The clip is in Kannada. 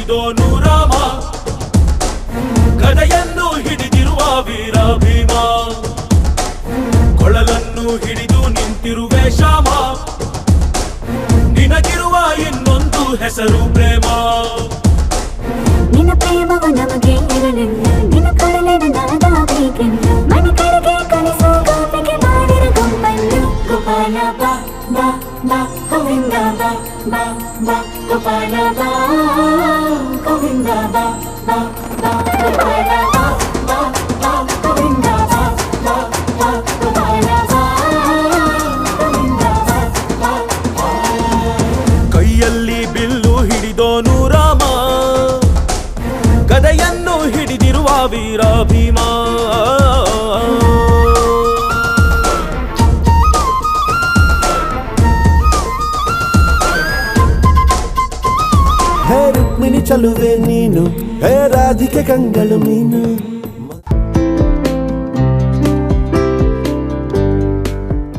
ಹಿಡಿದೋನು ರಾಮ ಗದೆಯನ್ನು ಹಿಡಿದಿರುವ ವೀರ ಭೀಮ ಕೊಳಲನ್ನು ಹಿಡಿದು ನಿಂತಿರುವೆ ಶ್ಯಾಮ ನಿನಗಿರುವ ಇನ್ನೊಂದು ಹೆಸರು ಪ್ರೇಮ ನಿನ್ನ ಪ್ರೇಮವು ನಮಗೆ ಇರಲಿಲ್ಲ ನಿನ್ನ ಕೊಡಲಿನ ನಾದಾಬೇಕೆಲ್ಲ ಮನೆ ಕಡೆಗೆ ಕಲಿಸೋ ಗೋಪಿಗೆ ಮಾಡಿರ ಗೊಂಬನ್ನು ಗೋಪಾಲ ಬಾ ಬಾ ಬಾ ಗೋವಿಂದ ಬಾ ಬಾ ಬಾ ಗೋಪಾಲ ಬಾ ಗೋವಿಂದ ಬಾ ಬಾ ಬಾ ಗೋಪಾಲ ಬಾ ಬಾ ಬಾ ಗೋವಿಂದ ಬಾ ಬಾ ಬಾ ಗೋಪಾಲ ಬಾ ಗೋವಿಂದ ಬಾ ಬಾ ಕೈಯಲ್ಲಿ ಬಿಲ್ಲು ಹಿಡಿದೋನು ರಾಮ ಗದೆಯನ್ನು ಹಿಡಿದಿರುವ ವೀರ ಭೀಮ ಹೇ ರುಕ್ಮಿಣಿ ಚಲುವೆ ನೀನು ಹೇ ರಾಧಿಕೆ ಕಂಗಳು ಮೀನು